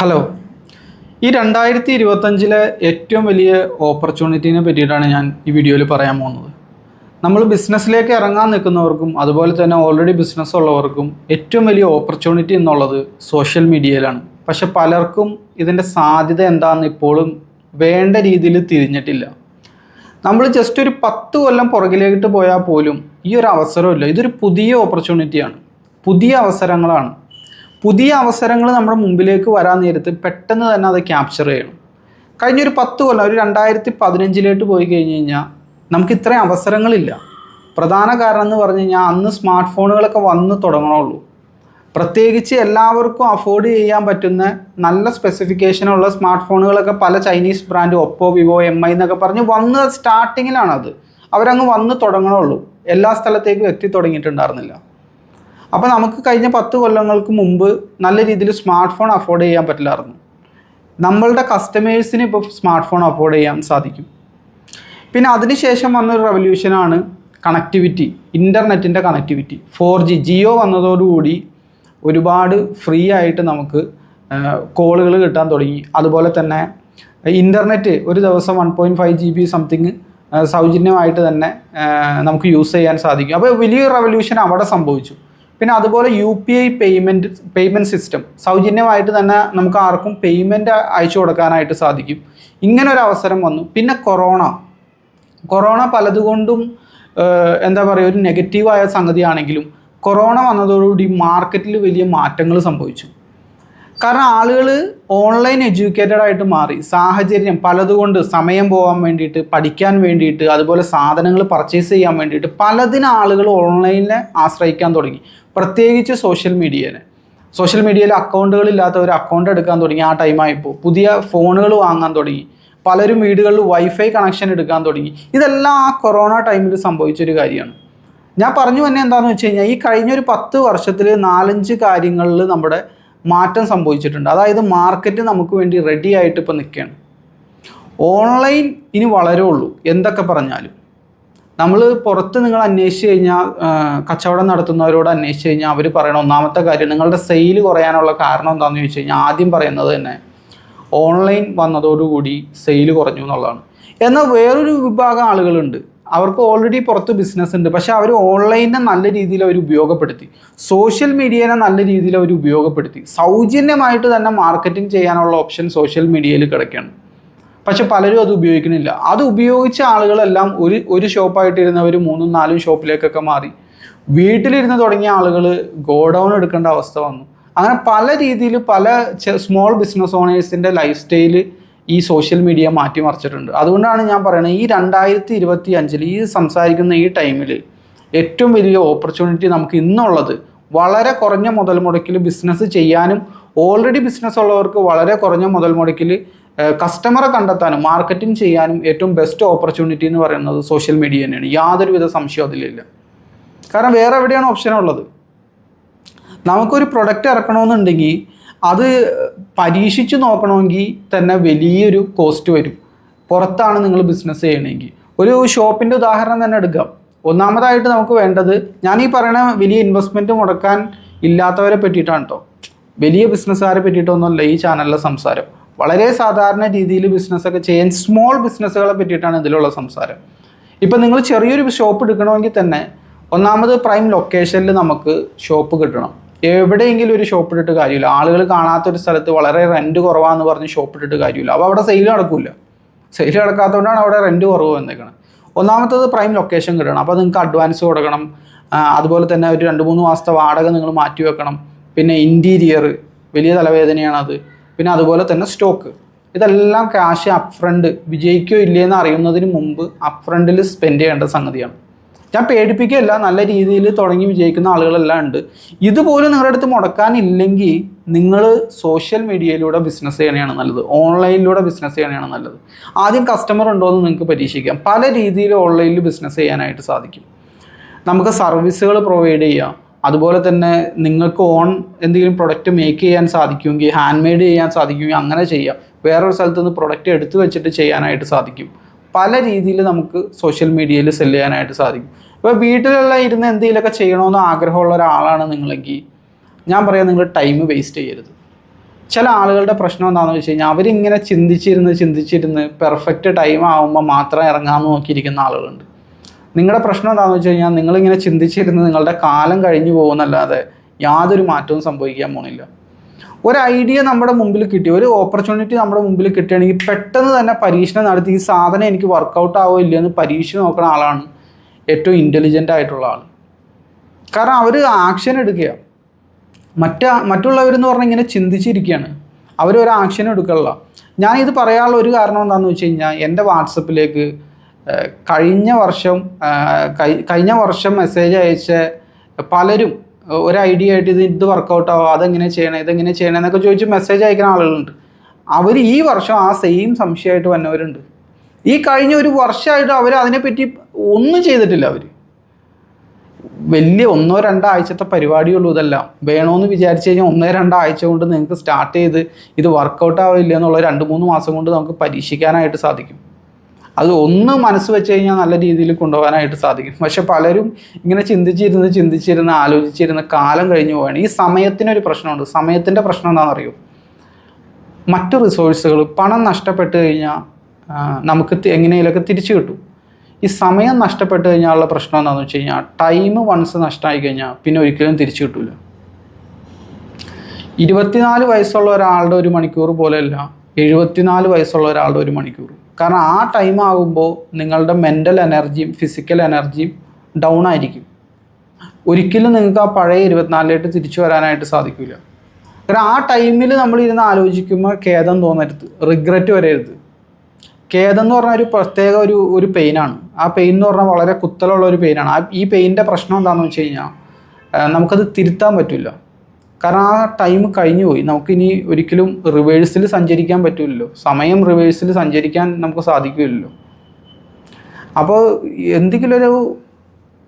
Hello. ഈ 2025 ഏറ്റവും വലിയ ഓപ്പർച്യൂണിറ്റീനെ പറ്റിയിട്ടാണ് ഞാൻ ഈ വീഡിയോയിൽ പറയാൻ പോകുന്നത്. നമ്മൾ ബിസിനസ്സിലേക്ക് ഇറങ്ങാൻ നിൽക്കുന്നവർക്കും അതുപോലെ തന്നെ ഓൾറെഡി ബിസിനസ് ഉള്ളവർക്കും ഏറ്റവും വലിയ ഓപ്പർച്യൂണിറ്റി എന്നുള്ളത് സോഷ്യൽ മീഡിയയിലാണ്. പക്ഷെ പലർക്കും ഇതിൻ്റെ സാധ്യത എന്താണെന്ന് ഇപ്പോഴും വേണ്ട രീതിയിൽ തിരിഞ്ഞിട്ടില്ല. നമ്മൾ ജസ്റ്റ് ഒരു 10 കൊല്ലം പുറകിലേക്ക് പോയാൽ പോലും ഈ ഒരു അവസരമില്ല. ഇതൊരു പുതിയ ഓപ്പർച്യൂണിറ്റിയാണ്, പുതിയ അവസരങ്ങളാണ്. പുതിയ അവസരങ്ങൾ നമ്മുടെ മുമ്പിലേക്ക് വരാൻ നേരത്ത് പെട്ടെന്ന് തന്നെ അത് ക്യാപ്ചർ ചെയ്യണം. കഴിഞ്ഞൊരു 10 കൊല്ലം, ഒരു 2015 പോയി കഴിഞ്ഞ് കഴിഞ്ഞാൽ നമുക്ക് ഇത്രയും അവസരങ്ങളില്ല. പ്രധാന കാരണം എന്ന് പറഞ്ഞു കഴിഞ്ഞാൽ അന്ന് സ്മാർട്ട് ഫോണുകളൊക്കെ വന്ന് തുടങ്ങണുള്ളൂ. പ്രത്യേകിച്ച് എല്ലാവർക്കും അഫോർഡ് ചെയ്യാൻ പറ്റുന്ന നല്ല സ്പെസിഫിക്കേഷനുള്ള സ്മാർട്ട് ഫോണുകളൊക്കെ പല Chinese brand Oppo, Vivo, MI എന്നൊക്കെ പറഞ്ഞ് വന്ന് സ്റ്റാർട്ടിങ്ങിലാണത്. അവരങ്ങ് വന്ന് തുടങ്ങണുള്ളൂ, എല്ലാ സ്ഥലത്തേക്കും എത്തി തുടങ്ങിയിട്ടുണ്ടായിരുന്നില്ല. അപ്പോൾ നമുക്ക് കഴിഞ്ഞ 10 കൊല്ലങ്ങൾക്ക് മുമ്പ് നല്ല രീതിയിൽ സ്മാർട്ട് ഫോൺ അഫോർഡ് ചെയ്യാൻ പറ്റില്ലായിരുന്നു. നമ്മളുടെ കസ്റ്റമേഴ്സിന് ഇപ്പോൾ സ്മാർട്ട് ഫോൺ അഫോർഡ് ചെയ്യാൻ സാധിക്കും. പിന്നെ അതിനുശേഷം വന്നൊരു റവല്യൂഷനാണ് കണക്ടിവിറ്റി, ഇൻ്റർനെറ്റിൻ്റെ കണക്ടിവിറ്റി. 4G ജിയോ വന്നതോടുകൂടി ഒരുപാട് ഫ്രീ ആയിട്ട് നമുക്ക് കോളുകൾ കിട്ടാൻ തുടങ്ങി. അതുപോലെ തന്നെ ഇൻ്റർനെറ്റ് ഒരു ദിവസം 1.5 GB സംതിങ് സൗജന്യമായിട്ട് തന്നെ നമുക്ക് യൂസ് ചെയ്യാൻ സാധിക്കും. അപ്പോൾ വലിയൊരു റവല്യൂഷൻ അവിടെ സംഭവിച്ചു. പിന്നെ അതുപോലെ UPI പേയ്മെൻറ്റ് സിസ്റ്റം സൗജന്യമായിട്ട് തന്നെ നമുക്ക് ആർക്കും പേയ്മെൻറ്റ് അയച്ചു കൊടുക്കാനായിട്ട് സാധിക്കും. ഇങ്ങനൊരു അവസരം വന്നു. പിന്നെ കൊറോണ പലതുകൊണ്ടും എന്താ പറയുക, ഒരു നെഗറ്റീവായ സംഗതിയാണെങ്കിലും കൊറോണ വന്നതോടുകൂടി മാർക്കറ്റിൽ വലിയ മാറ്റങ്ങൾ സംഭവിച്ചു. കാരണം ആളുകൾ ഓൺലൈൻ എഡ്യൂക്കേറ്റഡ് ആയിട്ട് മാറി. സാഹചര്യം പലതുകൊണ്ട് സമയം പോകാൻ വേണ്ടിയിട്ട്, പഠിക്കാൻ വേണ്ടിയിട്ട്, അതുപോലെ സാധനങ്ങൾ പർച്ചേസ് ചെയ്യാൻ വേണ്ടിയിട്ട് പലതിനും ആളുകൾ ഓൺലൈനിനെ ആശ്രയിക്കാൻ തുടങ്ങി. പ്രത്യേകിച്ച് സോഷ്യൽ മീഡിയയിൽ അക്കൗണ്ടുകളില്ലാത്തവർ അക്കൗണ്ട് എടുക്കാൻ തുടങ്ങി. ആ ടൈമായപ്പോൾ പുതിയ ഫോണുകൾ വാങ്ങാൻ തുടങ്ങി. പലരും വീടുകളിൽ വൈഫൈ കണക്ഷൻ എടുക്കാൻ തുടങ്ങി. ഇതെല്ലാം ആ കൊറോണ ടൈമിൽ സംഭവിച്ചൊരു കാര്യമാണ്. ഞാൻ പറഞ്ഞു തന്നെ എന്താണെന്ന് വെച്ച് കഴിഞ്ഞാൽ ഈ കഴിഞ്ഞൊരു 10 വർഷത്തിൽ 4-5 കാര്യങ്ങളിൽ നമ്മുടെ മാറ്റം സംഭവിച്ചിട്ടുണ്ട്. അതായത് മാർക്കറ്റ് നമുക്ക് വേണ്ടി റെഡി ആയിട്ട് ഇപ്പോൾ നിൽക്കുകയാണ്. ഓൺലൈൻ ഇനി വളരുള്ളൂ. എന്തൊക്കെ പറഞ്ഞാലും നമ്മൾ പുറത്ത് നിങ്ങൾ അന്വേഷിച്ച് കഴിഞ്ഞാൽ, കച്ചവടം നടത്തുന്നവരോട് അന്വേഷിച്ച് കഴിഞ്ഞാൽ അവർ പറയണ ഒന്നാമത്തെ കാര്യം, നിങ്ങളുടെ സെയിൽ കുറയാനുള്ള കാരണം എന്താണെന്ന് ചോദിച്ചു കഴിഞ്ഞാൽ ആദ്യം പറയുന്നത് തന്നെ ഓൺലൈൻ വന്നതോടുകൂടി സെയിൽ കുറഞ്ഞു എന്നുള്ളതാണ്. എന്നാൽ വേറൊരു വിഭാഗം ആളുകളുണ്ട്, അവർക്ക് ഓൾറെഡി പുറത്ത് ബിസിനസ് ഉണ്ട്. പക്ഷേ അവർ ഓൺലൈനെ നല്ല രീതിയിൽ അവർ ഉപയോഗപ്പെടുത്തി, സോഷ്യൽ മീഡിയനെ നല്ല രീതിയിൽ അവർ ഉപയോഗപ്പെടുത്തി. സൗജന്യമായിട്ട് തന്നെ മാർക്കറ്റിംഗ് ചെയ്യാനുള്ള ഓപ്ഷൻ സോഷ്യൽ മീഡിയയിൽ കിടക്കുകയാണ്. പക്ഷെ പലരും അത് ഉപയോഗിക്കുന്നില്ല. അത് ഉപയോഗിച്ച ആളുകളെല്ലാം ഒരു ഷോപ്പായിട്ടിരുന്നവർ 3-4 ഷോപ്പിലേക്കൊക്കെ മാറി. വീട്ടിലിരുന്ന് തുടങ്ങിയ ആളുകൾ ഗോഡൗൺ എടുക്കേണ്ട അവസ്ഥ വന്നു. അങ്ങനെ പല രീതിയിൽ പല സ്മോൾ ബിസിനസ് ഓണേഴ്സിൻ്റെ ലൈഫ് സ്റ്റൈൽ ഈ സോഷ്യൽ മീഡിയ മാറ്റിമറിച്ചിട്ടുണ്ട്. അതുകൊണ്ടാണ് ഞാൻ പറയുന്നത് ഈ 2025 ഈ സംസാരിക്കുന്ന ഈ ടൈമിൽ ഏറ്റവും വലിയ ഓപ്പർച്യൂണിറ്റി നമുക്ക് ഇന്നുള്ളത് വളരെ കുറഞ്ഞ മുതൽ മുടക്കിൽ ബിസിനസ് ചെയ്യാനും, ഓൾറെഡി ബിസിനസ് ഉള്ളവർക്ക് വളരെ കുറഞ്ഞ മുതൽ മുടക്കിൽ കസ്റ്റമറെ കണ്ടെത്താനും മാർക്കറ്റിംഗ് ചെയ്യാനും ഏറ്റവും ബെസ്റ്റ് ഓപ്പർച്യൂണിറ്റി എന്ന് പറയുന്നത് സോഷ്യൽ മീഡിയ തന്നെയാണ്. യാതൊരുവിധ സംശയം അതിലില്ല. കാരണം വേറെ എവിടെയാണ് ഓപ്ഷൻ ഉള്ളത്? നമുക്കൊരു പ്രൊഡക്റ്റ് ഇറക്കണമെന്നുണ്ടെങ്കിൽ അത് പരീക്ഷിച്ച് നോക്കണമെങ്കിൽ തന്നെ വലിയൊരു കോസ്റ്റ് വരും. പുറത്താണ് നിങ്ങൾ ബിസിനസ് ചെയ്യണമെങ്കിൽ. ഒരു ഷോപ്പിൻ്റെ ഉദാഹരണം തന്നെ എടുക്കാം. ഒന്നാമതായിട്ട് നമുക്ക് വേണ്ടത്, ഞാൻ ഈ പറയുന്ന വലിയ ഇൻവെസ്റ്റ്മെൻറ്റ് മുടക്കാൻ ഇല്ലാത്തവരെ പറ്റിയിട്ടാണ് കേട്ടോ, വലിയ ബിസിനസ്സുകാരെ പറ്റിയിട്ടൊന്നുമല്ല ഈ ചാനലിലെ സംസാരം. വളരെ സാധാരണ രീതിയിൽ ബിസിനസ്സൊക്കെ ചെയ്യാൻ സ്മോൾ ബിസിനസ്സുകളെ പറ്റിയിട്ടാണ് ഇതിലുള്ള സംസാരം. ഇപ്പം നിങ്ങൾ ചെറിയൊരു ഷോപ്പ് എടുക്കണമെങ്കിൽ തന്നെ ഒന്നാമത് പ്രൈം ലൊക്കേഷനിൽ നമുക്ക് ഷോപ്പ് കിട്ടണം. എവിടെയെങ്കിലും ഒരു ഷോപ്പ് ഇട്ടിട്ട് കാര്യമില്ല. ആളുകൾ കാണാത്തൊരു സ്ഥലത്ത് വളരെ റെൻറ്റ് കുറവാന്ന് പറഞ്ഞ് ഷോപ്പ് ഇട്ടിട്ട് കാര്യമില്ല. അപ്പോൾ അവിടെ സെയിൽ നടക്കില്ല. സെയിൽ നടക്കാത്തതുകൊണ്ടാണ് അവിടെ റെൻറ്റ് കുറവ് വന്നേക്കണം. ഒന്നാമത്തത് പ്രൈം ലൊക്കേഷൻ കിട്ടണം. അപ്പോൾ നിങ്ങൾക്ക് അഡ്വാൻസ് കൊടുക്കണം. അതുപോലെ തന്നെ ഒരു 2-3 മാസത്തെ വാടക നിങ്ങൾ മാറ്റി വെക്കണം. പിന്നെ ഇൻറ്റീരിയർ വലിയ തലവേദനയാണത്. പിന്നെ അതുപോലെ തന്നെ സ്റ്റോക്ക്, ഇതെല്ലാം ക്യാഷ് അപ്ഫ്രണ്ട് വിജയിക്കോ ഇല്ലയെന്ന് അറിയുന്നതിന് മുമ്പ് അപ്ഫ്രണ്ടിൽ സ്പെൻഡ് ചെയ്യേണ്ട സംഗതിയാണ്. ഞാൻ പേടിപ്പിക്കുകയല്ല, നല്ല രീതിയിൽ തുടങ്ങി വിജയിക്കുന്ന ആളുകളെല്ലാം ഉണ്ട്. ഇതുപോലും നിങ്ങളുടെ അടുത്ത് മുടക്കാനില്ലെങ്കിൽ നിങ്ങൾ സോഷ്യൽ മീഡിയയിലൂടെ ബിസിനസ് ചെയ്യണതാണ് നല്ലത്, ഓൺലൈനിലൂടെ ബിസിനസ് ചെയ്യണതാണ് നല്ലത്. ആദ്യം കസ്റ്റമർ ഉണ്ടോ എന്ന് നിങ്ങൾക്ക് പരീക്ഷിക്കാം. പല രീതിയിൽ ഓൺലൈനിൽ ബിസിനസ് ചെയ്യാനായിട്ട് സാധിക്കും. നമുക്ക് സർവീസുകൾ പ്രൊവൈഡ് ചെയ്യാം. അതുപോലെ തന്നെ നിങ്ങൾക്ക് എന്തെങ്കിലും പ്രൊഡക്റ്റ് മേക്ക് ചെയ്യാൻ സാധിക്കുമെങ്കിൽ, ഹാൻഡ് മെയ്ഡ് ചെയ്യാൻ സാധിക്കുമെങ്കിൽ അങ്ങനെ ചെയ്യാം. വേറൊരു സ്ഥലത്ത് നിന്ന് പ്രൊഡക്റ്റ് എടുത്തു വെച്ചിട്ട് ചെയ്യാനായിട്ട് സാധിക്കും. പല രീതിയിൽ നമുക്ക് സോഷ്യൽ മീഡിയയിൽ സെല് ചെയ്യാനായിട്ട് സാധിക്കും. ഇപ്പോൾ വീട്ടിലുള്ള ഇരുന്ന് എന്തെങ്കിലുമൊക്കെ ചെയ്യണമെന്ന് ആഗ്രഹമുള്ള ഒരാളാണ് നിങ്ങളെങ്കിൽ ഞാൻ പറയാം, നിങ്ങൾ ടൈം വേസ്റ്റ് ചെയ്യരുത്. ചില ആളുകളുടെ പ്രശ്നം എന്താണെന്ന് വെച്ച് കഴിഞ്ഞാൽ അവരിങ്ങനെ ചിന്തിച്ചിരുന്ന് പെർഫെക്റ്റ് ടൈം ആകുമ്പോൾ മാത്രം ഇറങ്ങാമെന്ന് നോക്കിയിരിക്കുന്ന ആളുകളുണ്ട്. നിങ്ങളുടെ പ്രശ്നം എന്താണെന്ന് വെച്ച് കഴിഞ്ഞാൽ നിങ്ങളിങ്ങനെ ചിന്തിച്ചിരുന്ന് നിങ്ങളുടെ കാലം കഴിഞ്ഞു പോകുന്നല്ലാതെ യാതൊരു മാറ്റവും സംഭവിക്കാൻ പോണില്ല. ഒരു ഐഡിയ നമ്മുടെ മുമ്പിൽ കിട്ടി, ഒരു ഓപ്പർച്യൂണിറ്റി നമ്മുടെ മുമ്പിൽ കിട്ടുകയാണെങ്കിൽ പെട്ടെന്ന് തന്നെ പരീക്ഷണം നടത്തി ഈ സാധനം എനിക്ക് വർക്കൗട്ട് ആവോ ഇല്ലയെന്ന് പരീക്ഷ നോക്കുന്ന ആളാണ് ഏറ്റവും ഇൻ്റലിജൻ്റ് ആയിട്ടുള്ള ആൾ. കാരണം അവർ ആക്ഷൻ എടുക്കുക. മറ്റുള്ളവരെന്ന് പറഞ്ഞാൽ ഇങ്ങനെ ചിന്തിച്ചിരിക്കുകയാണ്, അവരൊരു ആക്ഷൻ എടുക്കുള്ള. ഞാനിത് പറയാനുള്ള ഒരു കാരണം എന്താണെന്ന് വെച്ച് കഴിഞ്ഞാൽ എൻ്റെ വാട്സപ്പിലേക്ക് കഴിഞ്ഞ വർഷം മെസ്സേജ് അയച്ച പലരും ഒരു ഐഡിയ ആയിട്ട് ഇത് വർക്കൗട്ട് ആവുക, ഇതെങ്ങനെ ചെയ്യണം എന്നൊക്കെ ചോദിച്ച് മെസ്സേജ് അയക്കുന്ന ആളുകളുണ്ട്. അവർ ഈ വർഷം ആ സെയിം സംശയമായിട്ട് വന്നവരുണ്ട്. ഈ കഴിഞ്ഞ ഒരു വർഷമായിട്ട് അവർ അതിനെപ്പറ്റി ഒന്നും ചെയ്തിട്ടില്ല. അവർ വലിയ 1-2 ആഴ്ചത്തെ പരിപാടിയുള്ളൂ. ഇതെല്ലാം വേണമെന്ന് വിചാരിച്ചു കഴിഞ്ഞാൽ 1-2 ആഴ്ച കൊണ്ട് നിങ്ങൾക്ക് സ്റ്റാർട്ട് ചെയ്ത് ഇത് വർക്കൗട്ട് ആവില്ല എന്നുള്ള 2-3 മാസം കൊണ്ട് നമുക്ക് പരീക്ഷിക്കാനായിട്ട് സാധിക്കും. അത് ഒന്ന് മനസ്സ് വെച്ച് കഴിഞ്ഞാൽ നല്ല രീതിയിൽ കൊണ്ടുപോകാനായിട്ട് സാധിക്കും. പക്ഷെ പലരും ഇങ്ങനെ ചിന്തിച്ചിരുന്ന് ആലോചിച്ചിരുന്ന് കാലം കഴിഞ്ഞു പോവുകയാണ്. ഈ സമയത്തിനൊരു പ്രശ്നമുണ്ട്. സമയത്തിൻ്റെ പ്രശ്നം എന്താണെന്നറിയോ? മറ്റു റിസോഴ്സുകൾ, പണം നഷ്ടപ്പെട്ട് കഴിഞ്ഞാൽ നമുക്ക് എങ്ങനെയൊക്കെ തിരിച്ചു കിട്ടും. ഈ സമയം നഷ്ടപ്പെട്ട് കഴിഞ്ഞാലുള്ള പ്രശ്നം എന്താണെന്ന് വെച്ച് കഴിഞ്ഞാൽ ടൈം വൺസ് നഷ്ടമായി കഴിഞ്ഞാൽ പിന്നെ ഒരിക്കലും തിരിച്ചു കിട്ടില്ല. 24 വയസ്സുള്ള ഒരാളുടെ 1 മണിക്കൂർ പോലെയല്ല 74 വയസ്സുള്ള ഒരാളുടെ 1 മണിക്കൂർ. കാരണം ആ ടൈം ആകുമ്പോൾ നിങ്ങളുടെ മെൻ്റൽ എനർജിയും ഫിസിക്കൽ എനർജിയും ഡൗൺ ആയിരിക്കും. ഒരിക്കലും നിങ്ങൾക്ക് ആ പഴയ 24 തിരിച്ചു വരാനായിട്ട് സാധിക്കില്ല. കാരണം ആ ടൈമിൽ നമ്മൾ ഇരുന്ന് ആലോചിക്കുമ്പോൾ ഖേദം തോന്നരുത്, റിഗ്രറ്റ് വരരുത്. ഖേദം എന്ന് പറഞ്ഞാൽ ഒരു പ്രത്യേക ഒരു പെയിനാണ്. ആ പെയിൻ എന്ന് പറഞ്ഞാൽ വളരെ കുത്തലുള്ള ഒരു പെയിനാണ്. ഈ പെയിൻ്റെ പ്രശ്നം എന്താണെന്ന് വെച്ച് കഴിഞ്ഞാൽ നമുക്കത് തിരുത്താൻ പറ്റില്ല. കാരണം ആ ടൈം കഴിഞ്ഞു പോയി. നമുക്കിനി ഒരിക്കലും റിവേഴ്സിൽ സഞ്ചരിക്കാൻ പറ്റില്ലല്ലോ. സമയം റിവേഴ്സിൽ സഞ്ചരിക്കാൻ നമുക്ക് സാധിക്കില്ലല്ലോ. അപ്പോൾ എന്തെങ്കിലും ഒരു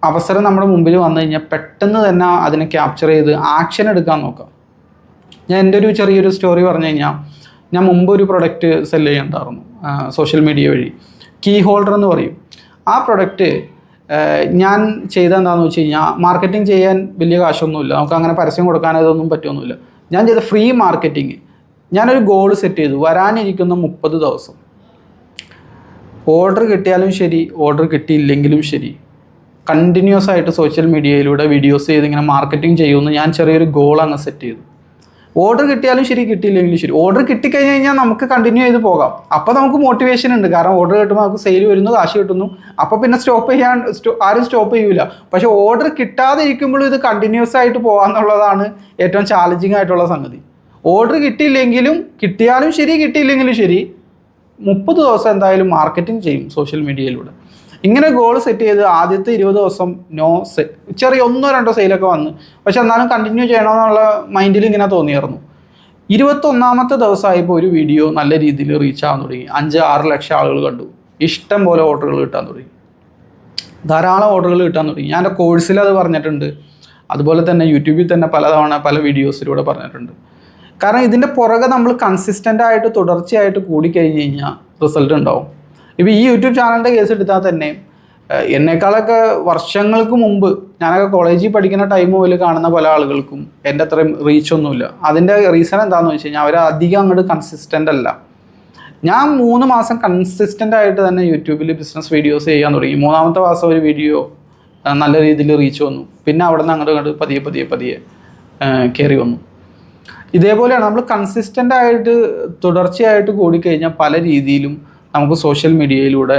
അവസരം നമ്മുടെ മുമ്പിൽ വന്നു കഴിഞ്ഞാൽ പെട്ടെന്ന് തന്നെ അതിനെ ക്യാപ്ചർ ചെയ്ത് ആക്ഷൻ എടുക്കാൻ നോക്കാം. ഞാൻ എൻ്റെ ഒരു ചെറിയൊരു സ്റ്റോറി പറഞ്ഞു കഴിഞ്ഞാൽ, ഞാൻ മുമ്പ് ഒരു പ്രൊഡക്റ്റ് സെല് ചെയ്യണ്ടായിരുന്നു സോഷ്യൽ മീഡിയ വഴി. കീ ഹോൾഡർ എന്ന് പറയും. ആ പ്രൊഡക്റ്റ് ഞാൻ ചെയ്തെന്താണെന്ന് വെച്ച് കഴിഞ്ഞാൽ, മാർക്കറ്റിംഗ് ചെയ്യാൻ വലിയ കാശൊന്നുമില്ല, നമുക്ക് അങ്ങനെ പരസ്യം കൊടുക്കാൻ ഇതൊന്നും പറ്റുമൊന്നുമില്ല. ഞാൻ ചെയ്ത ഫ്രീ മാർക്കറ്റിംഗ്. ഞാനൊരു ഗോൾ സെറ്റ് ചെയ്തു, വരാനിരിക്കുന്ന 30 ദിവസം ഓർഡർ കിട്ടിയാലും ശരി ഓർഡർ കിട്ടിയില്ലെങ്കിലും ശരി കണ്ടിന്യൂസ് ആയിട്ട് സോഷ്യൽ മീഡിയയിലൂടെ വീഡിയോസ് ചെയ്ത് ഇങ്ങനെ മാർക്കറ്റിംഗ് ചെയ്യുമെന്ന് ഞാൻ ചെറിയൊരു ഗോൾ അങ്ങ് സെറ്റ് ചെയ്തു. ഓർഡർ കിട്ടിയാലും ശരി കിട്ടിയില്ലെങ്കിലും ശരി, ഓർഡർ കിട്ടിക്കഴിഞ്ഞ് കഴിഞ്ഞാൽ നമുക്ക് കണ്ടിന്യൂ ചെയ്ത് പോകാം. അപ്പോൾ നമുക്ക് മോട്ടിവേഷൻ ഉണ്ട്. കാരണം ഓർഡർ കിട്ടുമ്പോൾ നമുക്ക് സെയിൽ വരുന്നു, കാശ് കിട്ടുന്നു. അപ്പോൾ പിന്നെ ആരും സ്റ്റോപ്പ് ചെയ്യൂല. പക്ഷേ ഓർഡർ കിട്ടാതെ ഇരിക്കുമ്പോഴും ഇത് കണ്ടിന്യൂസ് ആയിട്ട് പോകാമെന്നുള്ളതാണ് ഏറ്റവും ചാലഞ്ചിങ് ആയിട്ടുള്ള സംഗതി. ഓർഡർ കിട്ടിയാലും ശരി കിട്ടിയില്ലെങ്കിലും ശരി 30 ദിവസം എന്തായാലും മാർക്കറ്റിംഗ് ചെയ്യും സോഷ്യൽ മീഡിയയിലൂടെ. ഇങ്ങനെ ഗോൾ സെറ്റ് ചെയ്ത് ആദ്യത്തെ 20 ദിവസം ചെറിയ 1-2 സെയിലൊക്കെ വന്ന്, പക്ഷെ എന്നാലും കണ്ടിന്യൂ ചെയ്യണമെന്നുള്ള മൈൻഡിൽ ഇങ്ങനെ തോന്നിയായിരുന്നു. 21ാമത്തെ ദിവസമായപ്പോൾ ഒരു വീഡിയോ നല്ല രീതിയിൽ റീച്ച് ആകാൻ തുടങ്ങി. 5-6 ലക്ഷം ആളുകൾ കണ്ടു. ഇഷ്ടം പോലെ ഓർഡറുകൾ കിട്ടാൻ തുടങ്ങി, ധാരാളം ഓർഡറുകൾ കിട്ടാൻ തുടങ്ങി. ഞാൻ എൻ്റെ കോഴ്സിൽ അത് പറഞ്ഞിട്ടുണ്ട്. അതുപോലെ തന്നെ യൂട്യൂബിൽ തന്നെ പലതവണ പല വീഡിയോസിലൂടെ പറഞ്ഞിട്ടുണ്ട്. കാരണം ഇതിൻ്റെ പുറകെ നമ്മൾ കൺസിസ്റ്റൻ്റ് ആയിട്ട് തുടർച്ചയായിട്ട് കൂടിക്കഴിഞ്ഞ് കഴിഞ്ഞാൽ റിസൾട്ട് ഉണ്ടാവും. ഇപ്പോൾ ഈ യൂട്യൂബ് ചാനലിൻ്റെ കേസ് എടുത്താൽ തന്നെ എന്നെക്കാളൊക്കെ വർഷങ്ങൾക്ക് മുമ്പ്, ഞാനൊക്കെ കോളേജിൽ പഠിക്കുന്ന ടൈം മുതൽ കാണുന്ന പല ആളുകൾക്കും എൻ്റെ അത്രയും റീച്ചൊന്നുമില്ല. അതിൻ്റെ റീസൺ എന്താണെന്ന് വെച്ച് കഴിഞ്ഞാൽ അവർ അധികം അങ്ങോട്ട് കൺസിസ്റ്റൻ്റ് അല്ല. ഞാൻ 3 മാസം കൺസിസ്റ്റൻ്റ് ആയിട്ട് തന്നെ യൂട്യൂബിൽ ബിസിനസ് വീഡിയോസ് ചെയ്യാൻ തുടങ്ങി. 3ാമത്തെ മാസം ഒരു വീഡിയോ നല്ല രീതിയിൽ റീച്ച് വന്നു. പിന്നെ അവിടെ നിന്ന് അങ്ങോട്ട് പതിയെ കയറി വന്നു. ഇതേപോലെയാണ് നമ്മൾ കൺസിസ്റ്റൻ്റ് ആയിട്ട് തുടർച്ചയായിട്ട് കൂടിക്കഴിഞ്ഞാൽ പല രീതിയിലും നമുക്ക് സോഷ്യൽ മീഡിയയിലൂടെ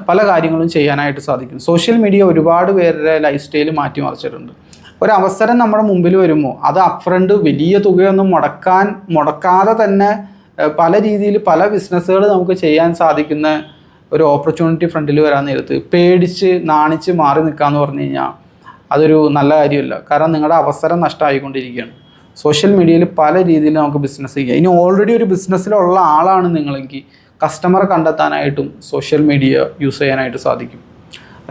പല കാര്യങ്ങളും ചെയ്യാനായിട്ട് സാധിക്കും. സോഷ്യൽ മീഡിയ ഒരുപാട് പേരുടെ ലൈഫ് സ്റ്റൈൽ മാറ്റിമറിച്ചിട്ടുണ്ട്. ഒരവസരം നമ്മുടെ മുമ്പിൽ വരുമ്പോൾ അത് അപ്ഫ്രണ്ട് വലിയ തുകയൊന്നും മുടക്കാതെ തന്നെ പല രീതിയിൽ പല ബിസിനസ്സുകൾ നമുക്ക് ചെയ്യാൻ സാധിക്കുന്ന ഒരു ഓപ്പർച്യൂണിറ്റി ഫ്രണ്ടിൽ വരാൻ നേരത്ത് പേടിച്ച് നാണിച്ച് മാറി നിൽക്കാമെന്ന് പറഞ്ഞു കഴിഞ്ഞാൽ അതൊരു നല്ല കാര്യമല്ല. കാരണം നിങ്ങളുടെ അവസരം നഷ്ടമായിക്കൊണ്ടിരിക്കുകയാണ്. സോഷ്യൽ മീഡിയയിൽ പല രീതിയിൽ നമുക്ക് ബിസിനസ് ചെയ്യാം. ഇനി ഓൾറെഡി ഒരു ബിസിനസ്സിലുള്ള ആളാണ് നിങ്ങളെങ്കിൽ കസ്റ്റമറെ കണ്ടെത്താനായിട്ടും സോഷ്യൽ മീഡിയ യൂസ് ചെയ്യാനായിട്ട് സാധിക്കും.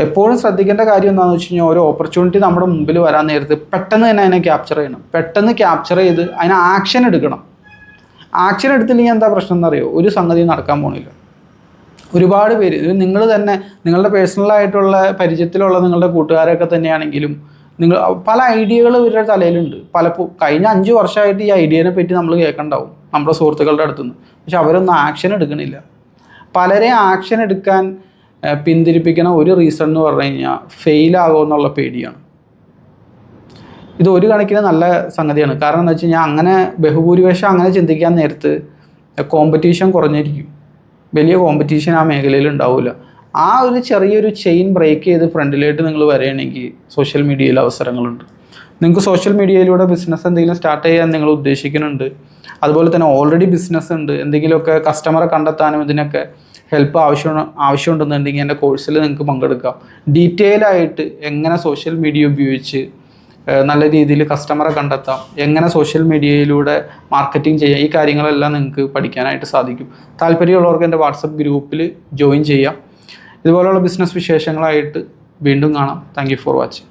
എപ്പോഴും ശ്രദ്ധിക്കേണ്ട കാര്യം എന്താണെന്ന് വെച്ച് കഴിഞ്ഞാൽ, ഒരു ഓപ്പർച്യൂണിറ്റി നമ്മുടെ മുമ്പിൽ വരാൻ നേരത്ത് പെട്ടെന്ന് തന്നെ അതിനെ ക്യാപ്ചർ ചെയ്യണം. പെട്ടെന്ന് ക്യാപ്ചർ ചെയ്ത് അതിന് ആക്ഷൻ എടുക്കണം. ആക്ഷൻ എടുത്തില്ലെങ്കിൽ എന്താ പ്രശ്നം എന്നറിയോ? ഒരു സംഗതി നടക്കാൻ പോണില്ല. ഒരുപാട് പേര്, ഇത് നിങ്ങൾ തന്നെ നിങ്ങളുടെ പേഴ്സണലായിട്ടുള്ള പരിചയത്തിലുള്ള നിങ്ങളുടെ കൂട്ടുകാരൊക്കെ തന്നെയാണെങ്കിലും നിങ്ങൾ പല ഐഡിയകൾ ഇവരുടെ തലയിലുണ്ട്. കഴിഞ്ഞ 5 വർഷമായിട്ട് ഈ ഐഡിയനെ പറ്റി നമ്മൾ കേൾക്കണ്ടാവും നമ്മുടെ സുഹൃത്തുക്കളുടെ അടുത്തുനിന്ന്. പക്ഷെ അവരൊന്നും ആക്ഷൻ എടുക്കണില്ല. പലരെയും ആക്ഷൻ എടുക്കാൻ പിന്തിരിപ്പിക്കുന്ന ഒരു റീസൺ എന്ന് പറഞ്ഞു കഴിഞ്ഞാൽ ഫെയിലാകുമെന്നുള്ള പേടിയാണ്. ഇത് ഒരു കണക്കിന് നല്ല സംഗതിയാണ്. കാരണം എന്താ വെച്ച് കഴിഞ്ഞാൽ അങ്ങനെ ബഹുഭൂരിപക്ഷം അങ്ങനെ ചിന്തിക്കാൻ നേരത്ത് കോമ്പറ്റീഷൻ കുറഞ്ഞിരിക്കും. വലിയ കോമ്പറ്റീഷൻ ആ മേഖലയിൽ ഉണ്ടാവില്ല. ആ ഒരു ചെറിയൊരു ചെയിൻ ബ്രേക്ക് ചെയ്ത് ഫ്രണ്ടിലായിട്ട് നിങ്ങൾ വരികയാണെങ്കിൽ സോഷ്യൽ മീഡിയയിൽ അവസരങ്ങളുണ്ട്. നിങ്ങൾക്ക് സോഷ്യൽ മീഡിയയിലൂടെ ബിസിനസ് എന്തെങ്കിലും സ്റ്റാർട്ട് ചെയ്യാൻ നിങ്ങൾ ഉദ്ദേശിക്കുന്നുണ്ട്, അതുപോലെ തന്നെ ഓൾറെഡി ബിസിനസ് ഉണ്ട്, എന്തെങ്കിലുമൊക്കെ കസ്റ്റമറെ കണ്ടെത്താനും ഇതിനൊക്കെ ഹെൽപ്പ് ആവശ്യമുണ്ടെന്നുണ്ടെങ്കിൽ എൻ്റെ കോഴ്സിൽ നിങ്ങൾക്ക് പങ്കെടുക്കാം. ഡീറ്റെയിൽ ആയിട്ട് എങ്ങനെ സോഷ്യൽ മീഡിയ ഉപയോഗിച്ച് നല്ല രീതിയിൽ കസ്റ്റമറെ കണ്ടെത്താം, എങ്ങനെ സോഷ്യൽ മീഡിയയിലൂടെ മാർക്കറ്റിംഗ് ചെയ്യാം, ഈ കാര്യങ്ങളെല്ലാം നിങ്ങൾക്ക് പഠിക്കാനായിട്ട് സാധിക്കും. താല്പര്യമുള്ളവർക്ക് എൻ്റെ വാട്സപ്പ് ഗ്രൂപ്പിൽ ജോയിൻ ചെയ്യാം. ഇതുപോലുള്ള ബിസിനസ് വിശേഷങ്ങളായിട്ട് വീണ്ടും കാണാം. Thank you for watching.